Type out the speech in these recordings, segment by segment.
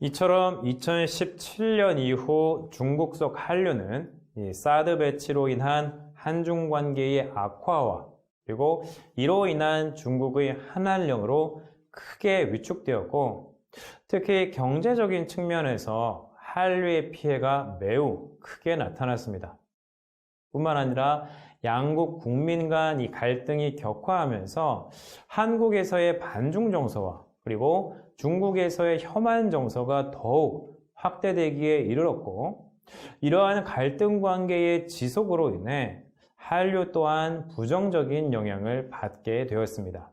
이처럼 2017년 이후 중국 속 한류는 이 사드 배치로 인한 한중 관계의 악화와 그리고 이로 인한 중국의 한한령으로 크게 위축되었고, 특히 경제적인 측면에서 한류의 피해가 매우 크게 나타났습니다. 뿐만 아니라 양국 국민 간 이 갈등이 격화하면서 한국에서의 반중 정서와 그리고 중국에서의 혐한 정서가 더욱 확대되기에 이르렀고, 이러한 갈등 관계의 지속으로 인해 한류 또한 부정적인 영향을 받게 되었습니다.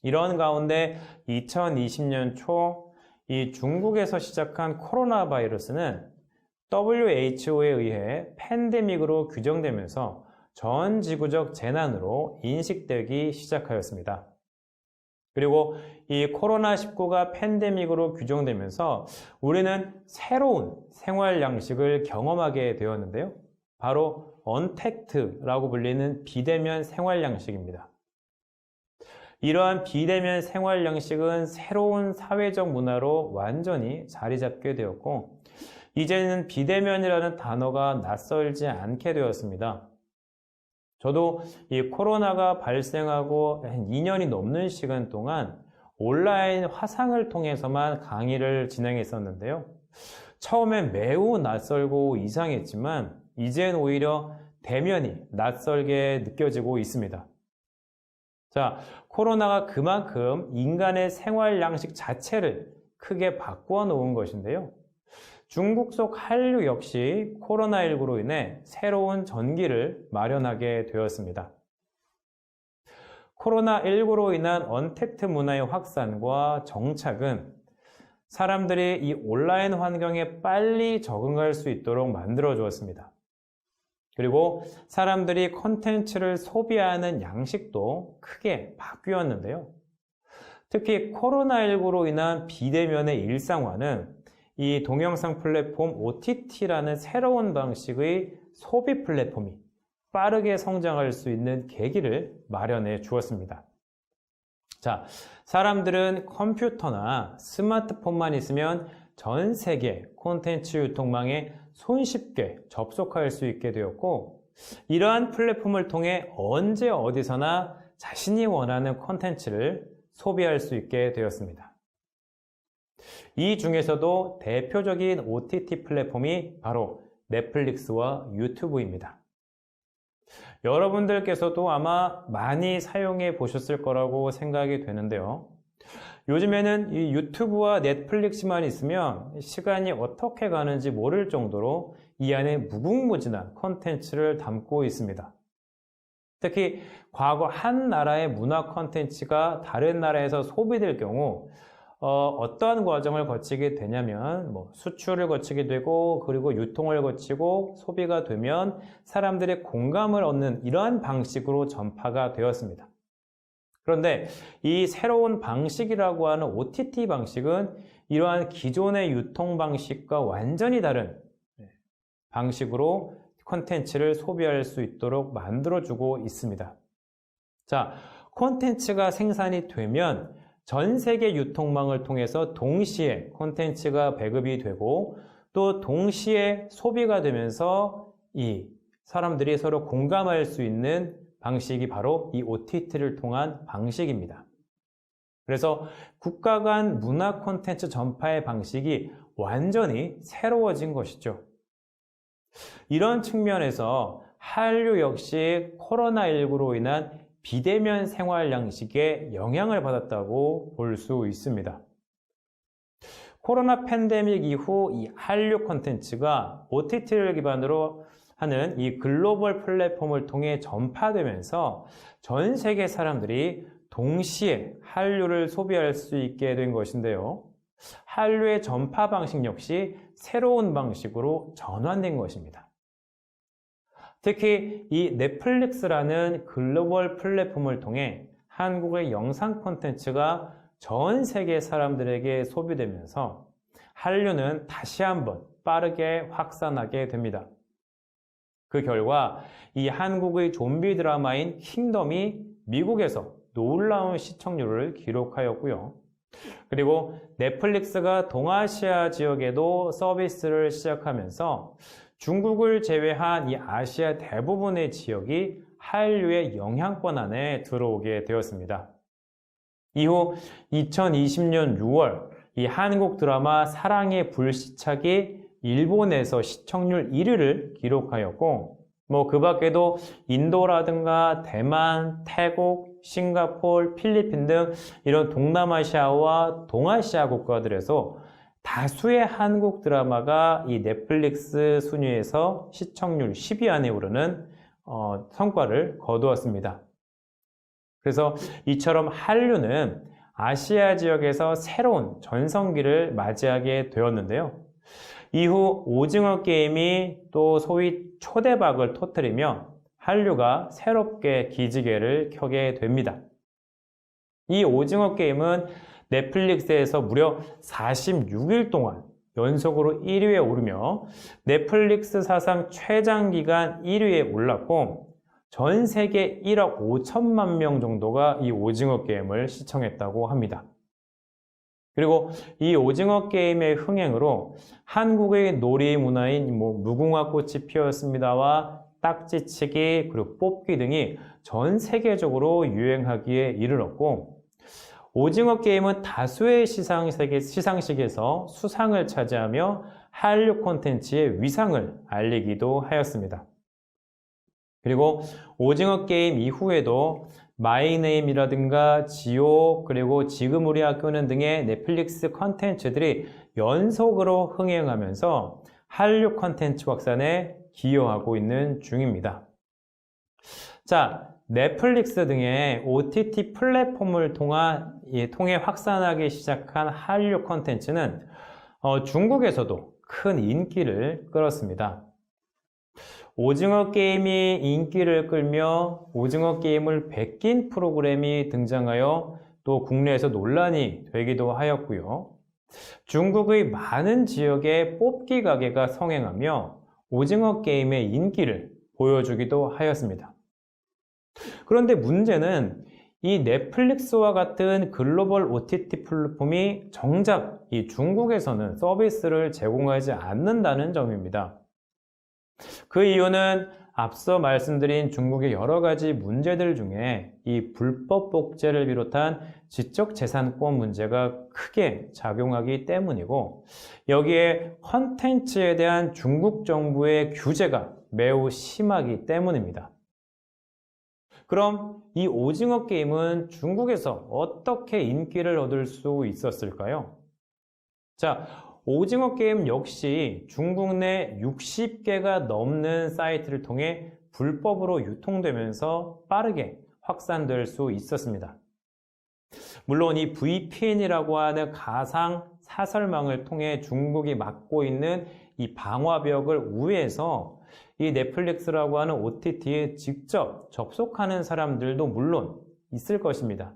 이런 가운데 2020년 초 이 중국에서 시작한 코로나 바이러스는 WHO에 의해 팬데믹으로 규정되면서 전 지구적 재난으로 인식되기 시작하였습니다. 그리고 이 코로나19가 팬데믹으로 규정되면서 우리는 새로운 생활 양식을 경험하게 되었는데요. 바로 언택트라고 불리는 비대면 생활 양식입니다. 이러한 비대면 생활 양식은 새로운 사회적 문화로 완전히 자리 잡게 되었고, 이제는 비대면이라는 단어가 낯설지 않게 되었습니다. 저도 이 코로나가 발생하고 한 2년이 넘는 시간 동안 온라인 화상을 통해서만 강의를 진행했었는데요. 처음엔 매우 낯설고 이상했지만 이젠 오히려 대면이 낯설게 느껴지고 있습니다. 자, 코로나가 그만큼 인간의 생활 양식 자체를 크게 바꾸어 놓은 것인데요. 중국 속 한류 역시 코로나19로 인해 새로운 전기를 마련하게 되었습니다. 코로나19로 인한 언택트 문화의 확산과 정착은 사람들이 이 온라인 환경에 빨리 적응할 수 있도록 만들어 주었습니다. 그리고 사람들이 콘텐츠를 소비하는 양식도 크게 바뀌었는데요. 특히 코로나19로 인한 비대면의 일상화는 이 동영상 플랫폼 OTT라는 새로운 방식의 소비 플랫폼이 빠르게 성장할 수 있는 계기를 마련해 주었습니다. 자, 사람들은 컴퓨터나 스마트폰만 있으면 전 세계 콘텐츠 유통망에 손쉽게 접속할 수 있게 되었고, 이러한 플랫폼을 통해 언제 어디서나 자신이 원하는 콘텐츠를 소비할 수 있게 되었습니다. 이 중에서도 대표적인 OTT 플랫폼이 바로 넷플릭스와 유튜브입니다. 여러분들께서도 아마 많이 사용해 보셨을 거라고 생각이 되는데요. 요즘에는 이 유튜브와 넷플릭스만 있으면 시간이 어떻게 가는지 모를 정도로 이 안에 무궁무진한 콘텐츠를 담고 있습니다. 특히 과거 한 나라의 문화 콘텐츠가 다른 나라에서 소비될 경우 어떠한 과정을 거치게 되냐면 수출을 거치게 되고, 그리고 유통을 거치고 소비가 되면 사람들의 공감을 얻는 이러한 방식으로 전파가 되었습니다. 그런데 이 새로운 방식이라고 하는 OTT 방식은 이러한 기존의 유통 방식과 완전히 다른 방식으로 콘텐츠를 소비할 수 있도록 만들어주고 있습니다. 자, 콘텐츠가 생산이 되면 전 세계 유통망을 통해서 동시에 콘텐츠가 배급이 되고, 또 동시에 소비가 되면서 이 사람들이 서로 공감할 수 있는 방식이 바로 이 OTT를 통한 방식입니다. 그래서 국가 간 문화 콘텐츠 전파의 방식이 완전히 새로워진 것이죠. 이런 측면에서 한류 역시 코로나19로 인한 비대면 생활 양식에 영향을 받았다고 볼 수 있습니다. 코로나 팬데믹 이후 이 한류 콘텐츠가 OTT를 기반으로 하는 이 글로벌 플랫폼을 통해 전파되면서 전 세계 사람들이 동시에 한류를 소비할 수 있게 된 것인데요. 한류의 전파 방식 역시 새로운 방식으로 전환된 것입니다. 특히 이 넷플릭스라는 글로벌 플랫폼을 통해 한국의 영상 콘텐츠가 전 세계 사람들에게 소비되면서 한류는 다시 한번 빠르게 확산하게 됩니다. 그 결과 이 한국의 좀비 드라마인 킹덤이 미국에서 놀라운 시청률을 기록하였고요. 그리고 넷플릭스가 동아시아 지역에도 서비스를 시작하면서 중국을 제외한 이 아시아 대부분의 지역이 한류의 영향권 안에 들어오게 되었습니다. 이후 2020년 6월 이 한국 드라마 사랑의 불시착이 일본에서 시청률 1위를 기록하였고 그 밖에도 인도라든가 대만, 태국, 싱가포르, 필리핀 등 이런 동남아시아와 동아시아 국가들에서 다수의 한국 드라마가 이 넷플릭스 순위에서 시청률 10위 안에 오르는 성과를 거두었습니다. 그래서 이처럼 한류는 아시아 지역에서 새로운 전성기를 맞이하게 되었는데요. 이후 오징어 게임이 또 소위 초대박을 터뜨리며 한류가 새롭게 기지개를 켜게 됩니다. 이 오징어 게임은 넷플릭스에서 무려 46일 동안 연속으로 1위에 오르며 넷플릭스 사상 최장기간 1위에 올랐고 전 세계 1억 5천만 명 정도가 이 오징어 게임을 시청했다고 합니다. 그리고 이 오징어 게임의 흥행으로 한국의 놀이 문화인 무궁화 꽃이 피었습니다와 딱지치기 그리고 뽑기 등이 전 세계적으로 유행하기에 이르렀고 오징어 게임은 다수의 시상식에서 수상을 차지하며 한류 콘텐츠의 위상을 알리기도 하였습니다. 그리고 오징어 게임 이후에도 마이네임이라든가 지오 그리고 지금 우리 학교는 등의 넷플릭스 컨텐츠들이 연속으로 흥행하면서 한류 컨텐츠 확산에 기여하고 있는 중입니다. 자, 넷플릭스 등의 OTT 플랫폼을 통해 확산하기 시작한 한류 컨텐츠는 중국에서도 큰 인기를 끌었습니다. 오징어 게임이 인기를 끌며 오징어 게임을 베낀 프로그램이 등장하여 또 국내에서 논란이 되기도 하였고요. 중국의 많은 지역에 뽑기 가게가 성행하며 오징어 게임의 인기를 보여주기도 하였습니다. 그런데 문제는 이 넷플릭스와 같은 글로벌 OTT 플랫폼이 정작 이 중국에서는 서비스를 제공하지 않는다는 점입니다. 그 이유는 앞서 말씀드린 중국의 여러 가지 문제들 중에 이 불법 복제를 비롯한 지적재산권 문제가 크게 작용하기 때문이고 여기에 콘텐츠에 대한 중국 정부의 규제가 매우 심하기 때문입니다. 그럼 이 오징어 게임은 중국에서 어떻게 인기를 얻을 수 있었을까요? 자, 오징어 게임 역시 중국 내 60개가 넘는 사이트를 통해 불법으로 유통되면서 빠르게 확산될 수 있었습니다. 물론 이 VPN이라고 하는 가상 사설망을 통해 중국이 막고 있는 이 방화벽을 우회해서 이 넷플릭스라고 하는 OTT에 직접 접속하는 사람들도 물론 있을 것입니다.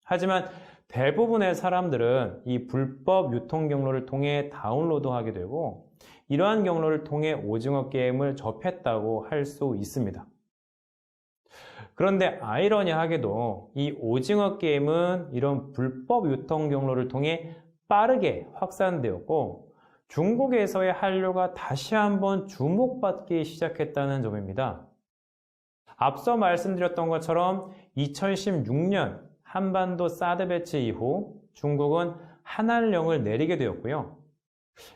하지만 대부분의 사람들은 이 불법 유통 경로를 통해 다운로드하게 되고 이러한 경로를 통해 오징어 게임을 접했다고 할 수 있습니다. 그런데 아이러니하게도 이 오징어 게임은 이런 불법 유통 경로를 통해 빠르게 확산되었고 중국에서의 한류가 다시 한번 주목받기 시작했다는 점입니다. 앞서 말씀드렸던 것처럼 2016년 한반도 사드 배치 이후 중국은 한한령을 내리게 되었고요.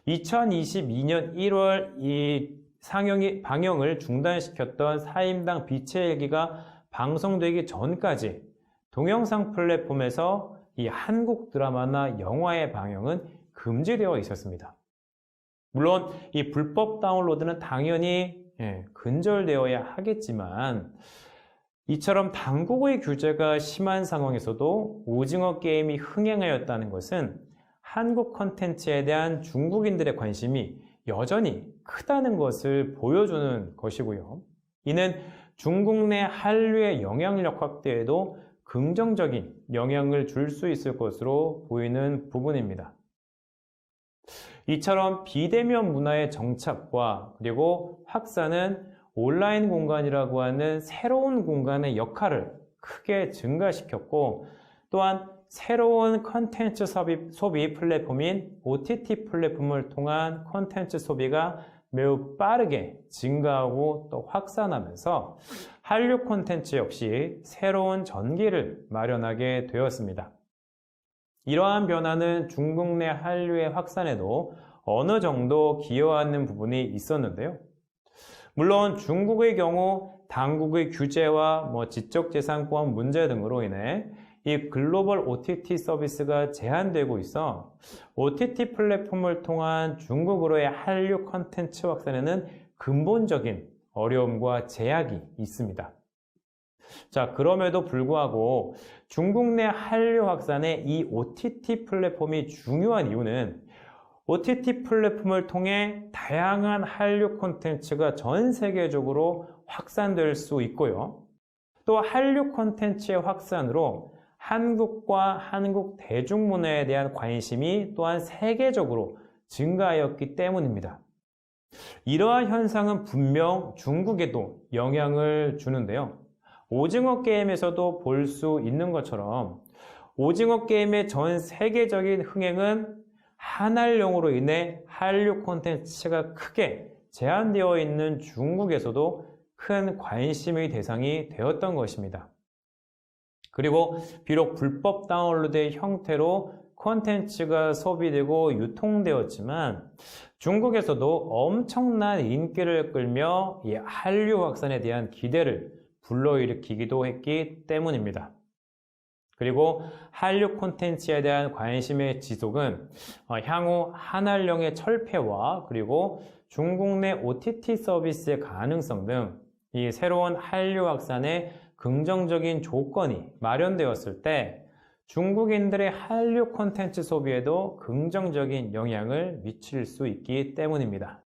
2022년 1월 이 방영을 중단시켰던 4인당 빛의 일기가 방송되기 전까지 동영상 플랫폼에서 이 한국 드라마나 영화의 방영은 금지되어 있었습니다. 물론 이 불법 다운로드는 당연히 근절되어야 하겠지만 이처럼 당국의 규제가 심한 상황에서도 오징어 게임이 흥행하였다는 것은 한국 콘텐츠에 대한 중국인들의 관심이 여전히 크다는 것을 보여주는 것이고요. 이는 중국 내 한류의 영향력 확대에도 긍정적인 영향을 줄 수 있을 것으로 보이는 부분입니다. 이처럼 비대면 문화의 정착과 그리고 확산은 온라인 공간이라고 하는 새로운 공간의 역할을 크게 증가시켰고 또한 새로운 컨텐츠 소비 플랫폼인 OTT 플랫폼을 통한 컨텐츠 소비가 매우 빠르게 증가하고 또 확산하면서 한류 콘텐츠 역시 새로운 전기를 마련하게 되었습니다. 이러한 변화는 중국 내 한류의 확산에도 어느 정도 기여하는 부분이 있었는데요. 물론 중국의 경우 당국의 규제와 지적재산권 문제 등으로 인해 이 글로벌 OTT 서비스가 제한되고 있어 OTT 플랫폼을 통한 중국으로의 한류 콘텐츠 확산에는 근본적인 어려움과 제약이 있습니다. 자, 그럼에도 불구하고 중국 내 한류 확산에 이 OTT 플랫폼이 중요한 이유는 OTT 플랫폼을 통해 다양한 한류 콘텐츠가 전 세계적으로 확산될 수 있고요. 또 한류 콘텐츠의 확산으로 한국과 한국 대중문화에 대한 관심이 또한 세계적으로 증가하였기 때문입니다. 이러한 현상은 분명 중국에도 영향을 주는데요. 오징어 게임에서도 볼 수 있는 것처럼 오징어 게임의 전 세계적인 흥행은 한알령으로 인해 한류 콘텐츠가 크게 제한되어 있는 중국에서도 큰 관심의 대상이 되었던 것입니다. 그리고 비록 불법 다운로드의 형태로 콘텐츠가 소비되고 유통되었지만 중국에서도 엄청난 인기를 끌며 이 한류 확산에 대한 기대를 불러일으키기도 했기 때문입니다. 그리고 한류 콘텐츠에 대한 관심의 지속은 향후 한알령의 철폐와 그리고 중국 내 OTT 서비스의 가능성 등 이 새로운 한류 확산에 긍정적인 조건이 마련되었을 때 중국인들의 한류 콘텐츠 소비에도 긍정적인 영향을 미칠 수 있기 때문입니다.